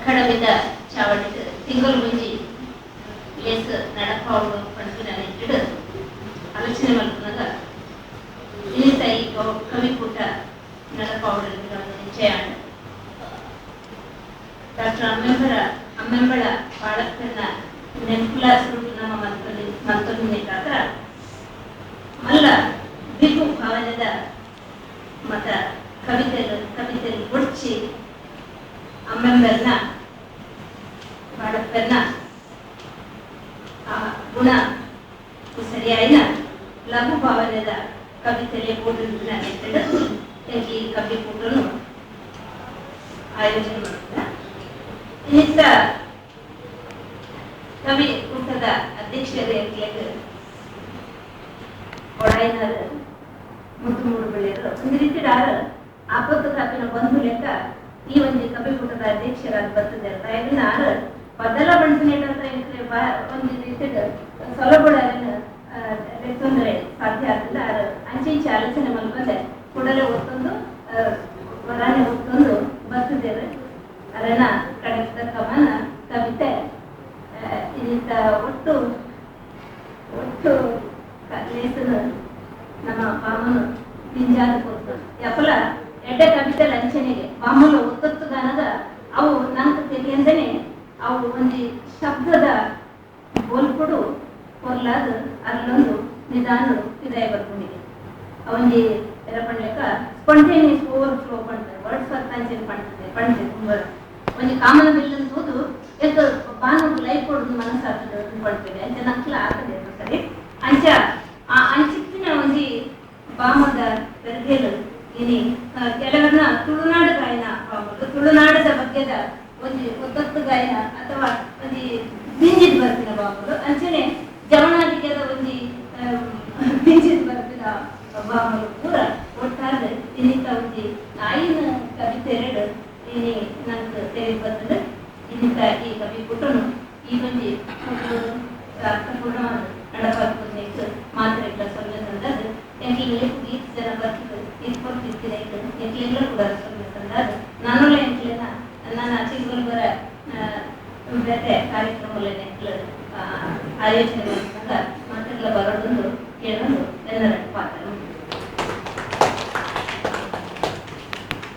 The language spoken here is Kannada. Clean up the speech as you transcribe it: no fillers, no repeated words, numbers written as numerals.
ಕಡವಿದ ಚಾವಡಿದ ತಿಂಗಳು ಮುಂಜಿ ಲೇಸ್ ನಡಪಾವಡು ಪಂಪಿನ ನೆಟ್ಟಿಡು ಆಲೋಚನೆ ಮಲ್ಪನಾಗ ಇನ್ನಿತ ಈ ಕವಿಕೂಟ ನಡಪಾವಡು ನಿಶ್ಚಯ ಡಾಕ್ಟರ್ ಅಮ್ಮೆಂಬಳ ಬಾಳಪ್ಪನ ನೆನಪುಲ ಸುರುಟು ನಮ್ಮ ಮಂತೊಂದಿನೇಕಾದ್ರ ಮಲ್ಲ ಬಿಗು ಭಾವನೆದ ಮತ ಕವಿತೆಯಲ್ಲಿ ಹೊಡ್ಚಿ ಅಮ್ಮೆಂಬರ್ನ ಬಾಳಪ್ಪನ ಆ ಗುಣ ಸರಿಯಾಯಿನ ಲಘು ಭಾವನೆದ ಕವಿತೆಯಲ್ಲಿ ಕೂಟನ ನೆಟ್ಟಿಡು ಈ ಕವಿ ಕೂಟನು ಆಯೋಜನೆ ಮಾಡ್ತಾರೆ. ಇನ್ನಿತ್ತ ಕವಿ ಕೂಟದ ಅಧ್ಯಕ್ಷರಿಗೆ ಒಳಾಯಿನಾರ ಮುತ್ತು ಮೂರು ಬೆಳೆಯರು ಒಂದು ರೀತಿ ಆಪತ್ತು ಕಾಪಿನ ಬಂಧು ಲೆಕ್ಕ ಈ ಒಂದು ಕವಿಕೂಟದ ಅಧ್ಯಕ್ಷರಾದ ಬರ್ತದೆ ಆರು ಬದಲ ಬಣ್ಸಿನೇಟ ಒಂದು ರೀತಿ ಸೊಲಬುಡನ ತೊಂದರೆ ಸಾಧ್ಯ ಆಗಿಲ್ಲ ಅಂಚೆ ಆಲೋಚನೆ ಮಲ್ಕೊಂಡೆ ಕೂಡಲೇ ಒತ್ತೊಂದು ಹೊರಾನೆ ಒತ್ತೊಂದು ಬರ್ತಿದ್ದೇವೆ ಅದನ್ನ ಕಡೆದ ಕವನ ಕವಿತೆ ಇಂಥ ಒಟ್ಟು ಲೇಸನು ನಮ್ಮ ಬಾಮನು ನಿಂಜಾದ ಕೊಟ್ಟು ಯಪಲ ಎಡ್ಡೆ ಕವಿತೆ ಲಂಚನೆಗೆ ಬಾಮಲು ಒತ್ತೊತ್ತು ಗಾನದ ಅವು ನಂತ ತಿಳಿಯಂದನೆ ಅವು ಒಂದು ಶಬ್ದದ ಬೋಲ್ಪುಡು ಕೊರ್ಲಾದ ಅಲ್ಲೊಂದು ನಿಧಾನ ಇದಾಯ ಬರ್ಕೊಂಡಿದೆ ಅವನಿಗೆ ಎಲ್ಲ ಪಂಡ್ಲೆಕ್ಕ ಸ್ಪಾಂಟೇನಿಯಸ್ ಓವರ್ ಫ್ಲೋ ಪಂಡ್ತಾರೆ ವರ್ಡ್ಸ್ ವರ್ತಾಂಚನೆ ಪಂಡ್ತೆ ತುಂಬ ಒಂದು ಕಾಮನ ಬಿಲ್ಲನ್ನು ತೂದು ಎದ್ದು ಬಾನು ಲೈಫ್ ಕೊಡೋದು ಮನಸ್ಸಾಗ್ತದೆ ಪಡ್ತೇವೆ ಅಂಚೆ ನಕ್ಲ ಆಗ್ತದೆ ಸರಿ ಅಂಚ ಆ ಅಂಚಿತ್ತಿನ ಒಂದು ಬಾಮದ ಬೆರಗೇಲು ಇನಿ ಕೆಲವರನ್ನ ತುಳುನಾಡು ಗಾಯನ ಬಾಮದು ತುಳುನಾಡದ ಬಗ್ಗೆದ ಒಂದು ಒತ್ತತ್ತು ಗಾಯನ ಅಥವಾ ಒಂದು ಬಿಂಜಿದ್ ಬರ್ತಿನ ಬಾಮದು ಅಂಚನೆ ಜವನಾದಿಗೆದ ಒಂದು ಬಿಂಜಿದ್ ಬರ್ತಿನ ಬಾಮಲು ಪೂರ ಒಟ್ಟಾರೆ ಇನ್ನಿತ ಒಂದು ಆಯಿನ ಕವಿತೆ ಎರಡು ಇನಿ ನಂಗೆ ತೆರೆದು ಬರ್ತದೆ ಇನ್ನಿತ ಈ ಕವಿ ಕುಟನು ಈ ಒಂದು ಅರ್ಥಪೂರ್ಣವಾದ ನಡಪಾರ್ಕೊಂಡು ಮಾತ್ರ ಸೊಲ್ಲೆ ತಂದಾದ ಎಂಕ್ಲೆಲ್ಲೇ ಗೀತ್ ಜನ ಬರ್ತಿದ್ರು ಇಟ್ಕೊಳ್ತಿರ್ತೀನಿ ಎಂಕ್ಲೆಲ್ಲ ಕೂಡ ಸೊಲ್ಲೆ ತಂದಾದ ನಾನು ಎಂಕ್ಲೆನ ನನ್ನ ಚಿಕ್ಕಬರ ಬೇರೆ ಕಾರ್ಯಕ್ರಮಗಳನ್ನ ಆಯೋಜನೆ ಮಾಡಿದಾಗ ಮಾತೆಲ್ಲ ಬರೋದೊಂದು ಕೇಳೋದು ಎಲ್ಲರ ಪಾತ್ರ